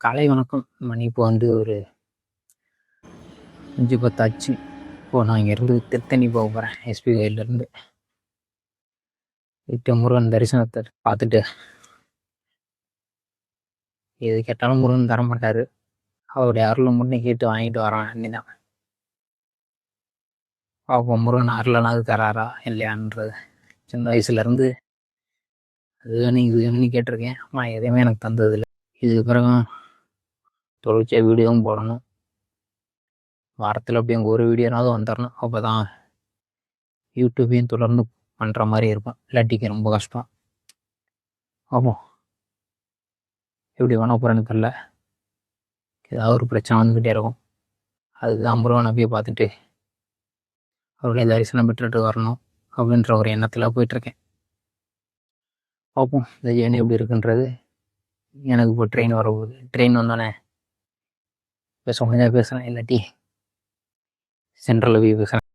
காலை வணக்கம். மணி இப்போ ஒரு 5:10 ஆச்சு. இப்போ நான் இங்கேருந்து திருத்தணி போக போகிறேன். எஸ்பி கோயிலேருந்து போயிட்டு முருகன் தரிசனத்தை பார்த்துட்டு, எது கேட்டாலும் முருகன் தர மாட்டார். அவருடைய அருளை முன்னே கேட்டு வாங்கிட்டு வரான் அன்னிதான். பார்ப்போம் முருகன் அருளெல்லாம் அது தராரா இல்லையான்றது. சின்ன வயசுலேருந்து அது வேணும் இது வேணும்னு கேட்டிருக்கேன். ஆனால் எதையுமே எனக்கு தந்ததில்லை. இதுக்கு பிறகு தொடர்ச்சியாக வீடியோவும் போடணும். வாரத்தில் அப்படியே ஒரு வீடியோனாவது வந்துடணும். அப்போ தான் யூடியூப்பையும் தொடர்ந்து பண்ணுற மாதிரி இருக்கும். இல்லாட்டிக்கு ரொம்ப கஷ்டம். ஆமாம், எப்படி வேணா போகிறேன்னு தெரில. ஏதாவது ஒரு பிரச்சனை வந்துக்கிட்டே இருக்கும். அதுதான் முருகனை போய் பார்த்துட்டு அவருடைய தரிசனம் பெற்றுட்டு வரணும் அப்படின்ற ஒரு எண்ணத்தில் போயிட்டுருக்கேன். பார்ப்போம் இந்த ஜேர்னி எப்படி இருக்குன்றது. எனக்கு இப்போ ட்ரெயின் வரப்போகுது. ட்ரெயின் வந்தோடனே பேசுகிறேன், இல்லாட்டி சென்ட்ரலில் போய் பேசுகிறேன்.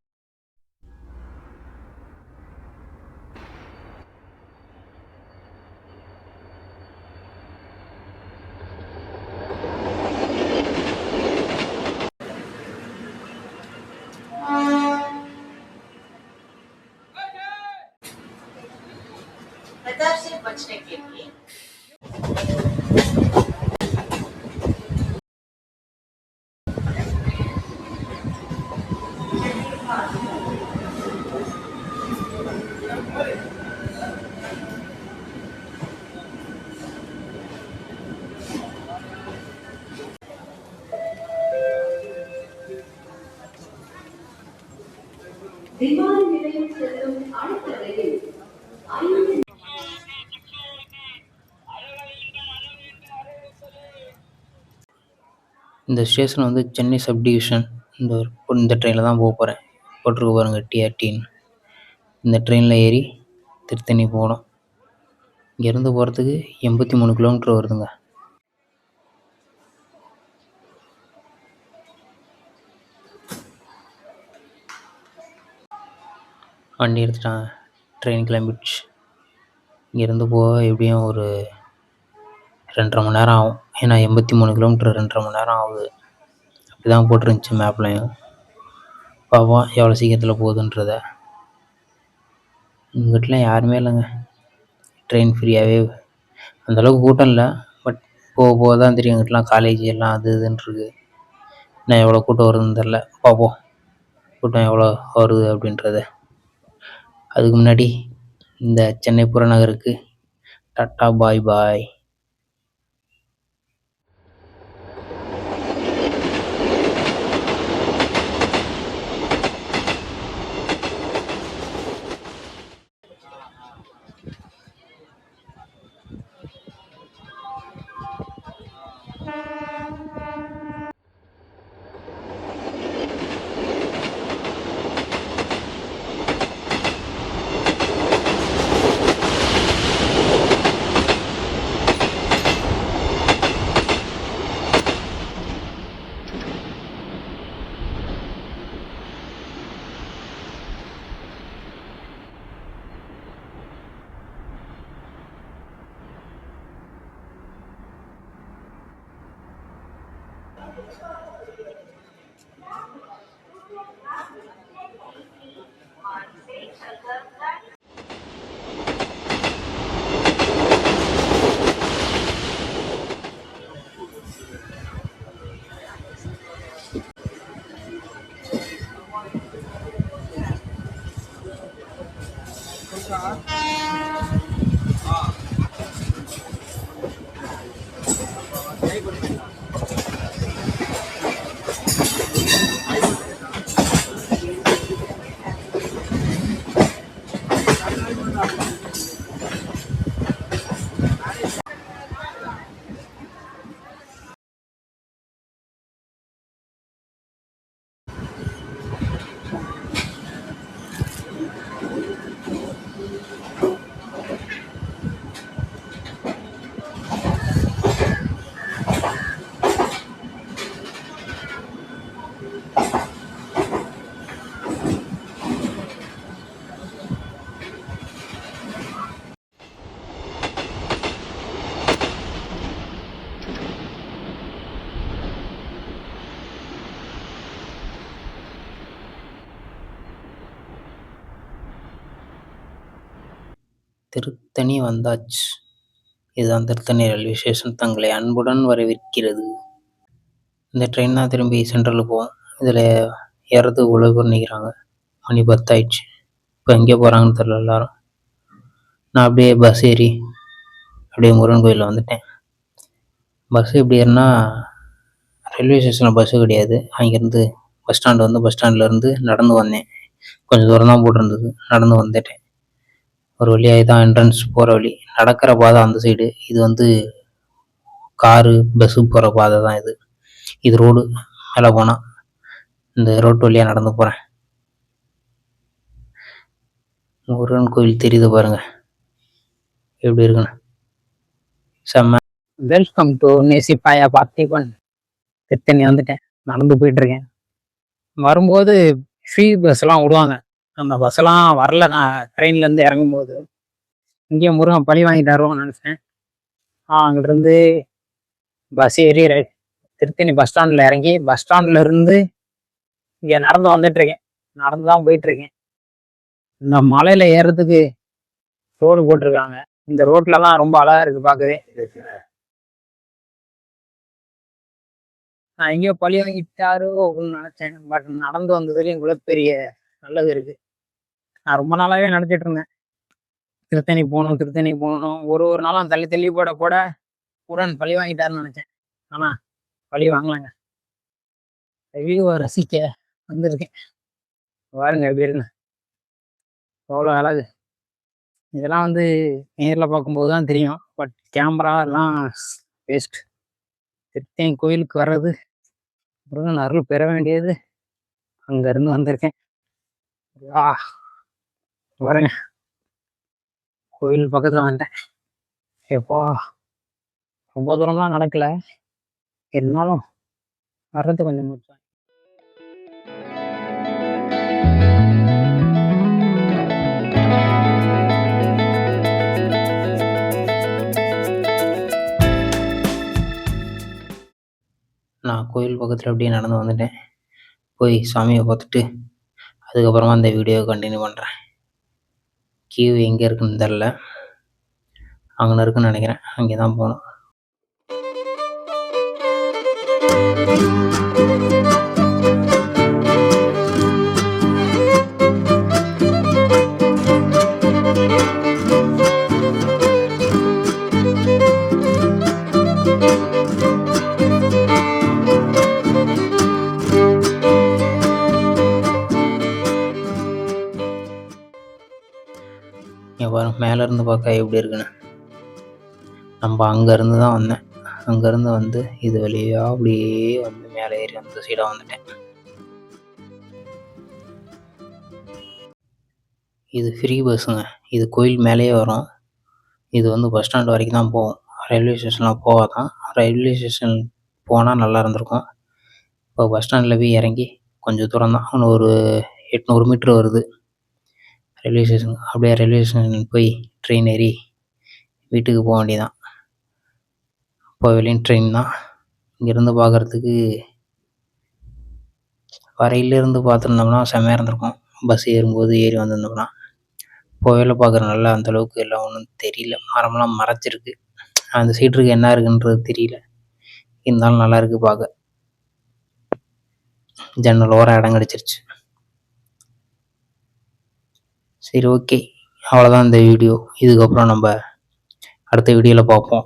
से बचने के लिए विमान निலையம் செல்லும் அடுத்த ரயில் இந்த ஸ்டேஷன் சென்னை சப்டிவிஷன். இந்த ட்ரெயினில் தான் போக போகிறேன். போட்டிருக்கு பாருங்க டிஆர்டின்னு. இந்த ட்ரெயினில் ஏறி திருத்தணி போகணும். இங்கேருந்து போகிறதுக்கு 83 கிலோமீட்டர் வருதுங்க. வண்டி எடுத்துட்டான். ட்ரெயின் கிளம்பிடுச்சு. இங்கேருந்து போக எப்படியும் ஒரு 2.5 மணி நேரம் ஆகும். ஏன்னா 83 கிலோமீட்டர் 2.5 மணி நேரம் ஆகுது. அப்படி தான் போட்டிருந்துச்சு மேப்லையும். பார்ப்போம் எவ்வளோ சீக்கிரத்தில் போகுதுன்றத. இங்கிட்டலாம் யாருமே இல்லைங்க. ட்ரெயின் ஃப்ரீயாகவே, அந்தளவுக்கு கூட்டம் இல்லை. பட் போக தான் தெரியும். இங்கிட்டலாம் காலேஜ் எல்லாம் அது இதுன்னு இருக்குது. இன்னும் எவ்வளோ கூட்டம் வருதுன்னு தெரில. பார்ப்போம் கூட்டம் எவ்வளோ வருது அப்படின்றத. அதுக்கு முன்னாடி இந்த சென்னை புறநகருக்கு டாட்டா பாய் பாய். திருத்தணி வந்தாச்சு. இதுதான் திருத்தணி ரயில்வே ஸ்டேஷன். தங்களை அன்புடன் வரவேற்கிறது. இந்த ட்ரெயின் தான் திரும்பி சென்ட்ரலுக்கு போகும். இதில் ஏறதுக்கு உழவு பண்ணிக்கிறாங்க. மணி 10 ஆயிடுச்சு. இப்போ எங்கே போகிறாங்கன்னு தெரியல எல்லாரும். நான் அப்படியே பஸ் ஏறி அப்படியே முருகன் கோயிலில் வந்துட்டேன். பஸ்ஸு எப்படி ஏறினா, ரயில்வே ஸ்டேஷனில் பஸ்ஸு கிடையாது. அங்கேருந்து பஸ் ஸ்டாண்டு வந்து பஸ் ஸ்டாண்ட்லேருந்து நடந்து வந்தேன். கொஞ்சம் தூரம் தான் போட்டிருந்தது. நடந்து வந்துட்டேன். ஒரு வழியாக தான் என்ட்ரன்ஸ் போகிற வழி. நடக்கிற பாதை அந்த சைடு. இது வந்து காரு பஸ்ஸு போகிற பாதை தான் இது. இது ரோடு. மேலே போனால் இந்த ரோட்டு வழியாக நடந்து போகிறேன். முருகன் கோயில் தெரியுது பாருங்க எப்படி இருக்குன்னு. செம்ம. Welcome to நேசிப்பாயா Parthiban. திருத்தணி வந்துட்டேன். நடந்து போயிட்டுருக்கேன். வரும்போது ஃப்ரீ பஸ்லாம் விடுவாங்க. அந்த பஸ்ஸெல்லாம் வரல. நான் ட்ரெயின்லேருந்து இறங்கும்போது இங்கேயே முருகன் பழி வாங்கிட்டாருவோன்னு நினச்சேன். அங்கிட்டிருந்து பஸ் ஏறி திருத்தணி பஸ் ஸ்டாண்டில் இறங்கி பஸ் ஸ்டாண்டில் இருந்து இங்கே நடந்து வந்துட்டுருக்கேன். நடந்து தான் போயிட்டுருக்கேன். இந்த மலையில் ஏறுறதுக்கு ரோடு போட்டிருக்காங்க. இந்த ரோட்லலாம் ரொம்ப அழகாக இருக்குது பார்க்கவே. நான் எங்கேயோ பழி வாங்கிட்டாரோ அப்படின்னு நினச்சேன். பட் நடந்து வந்ததுலேயும் கூட பெரிய நல்லது இருக்குது. நான் ரொம்ப நாளாகவே நினச்சிட்டு இருந்தேன் திருத்தணி போகணும். ஒரு நாளும் தள்ளி தள்ளி போட உடன் பழி வாங்கிட்டாருன்னு நினச்சேன். ஆனால் பழி வாங்கலாங்க. வியூவை ரசிக்க வந்திருக்கேன். பாருங்க எப்படி இருக்குன்னு. அவ்வளோ அழகு. இதெல்லாம் வந்து நேரில் பார்க்கும்போது தான் தெரியும். பட் கேமரா எல்லாம் வேஸ்ட். திருத்தணி கோயிலுக்கு வர்றது முருகன் அருள் பெற வேண்டியது. அங்கேருந்து வந்திருக்கேன். வரேங்க. கோயில் பக்கத்தில் வந்துட்டேன். எப்போ ரொம்ப தூரம்லாம் நடக்கல. இருந்தாலும் வர்றது கொஞ்சம் முடிச்சேன். நான் கோயில் பக்கத்தில் அப்படியே நடந்து வந்துட்டேன். போய் சாமியை பார்த்துட்டு அதுக்கப்புறமா இந்த வீடியோவை கண்டினியூ பண்ணுறேன். கியூ எங்கே இருக்குன்னு தெரில. அங்கே இருக்குன்னு நினைக்கிறேன். அங்கே தான் போகணும். மேலேருந்து பார்க்க எப்படி இருக்குன்னு. நம்ம அங்கேருந்து தான் வந்தேன். அங்கேருந்து வந்து இது வழியாக அப்படியே வந்து மேலே ஏறி அந்த சைடாக வந்துட்டேன். இது ஃப்ரீ பஸ்ஸுங்க. இது கோயில் மேலேயே வரும். இது வந்து பஸ் ஸ்டாண்டு வரைக்கும் தான் போகும். ரயில்வே ஸ்டேஷன்லாம் போகாதான். ரயில்வே ஸ்டேஷன் போனால் நல்லா இருந்திருக்கும். இப்போ பஸ் ஸ்டாண்டில் போய் இறங்கி கொஞ்சம் தூரம் தான். இன்னும் ஒரு 800 மீட்ரு வருது ரயில்வே ஸ்டேஷன். அப்படியே ரயில்வே ஸ்டேஷன் போய் ட்ரெயின் ஏறி வீட்டுக்கு போக வேண்டியதான். இப்போ வெளியும் ட்ரெயின் தான். இங்கேருந்து பார்க்குறதுக்கு வரையிலேருந்து பார்த்துருந்தோம்னா செம்மையாக இருந்திருக்கும். பஸ் ஏறும்போது ஏறி வந்திருந்தோம்னா. போயில பார்க்குற நல்லா அந்தளவுக்கு எல்லாம் ஒன்றும் தெரியல. மரம்லாம் மறைச்சிருக்கு. அந்த சீட்டுக்கு என்ன இருக்குன்றது தெரியல. இருந்தாலும் நல்லா இருக்குது பார்க்க. ஜன்னல் ஓரம் இடம் கிடச்சிருச்சு. சரி, ஓகே, அவ்வளோதான் இந்த வீடியோ. இதுக்கப்புறம் நம்ம அடுத்த வீடியோவில் பார்ப்போம்.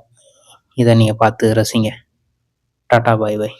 இதை நீங்கள் பார்த்து ரசிங்க. டாட்டா, பாய் பாய்.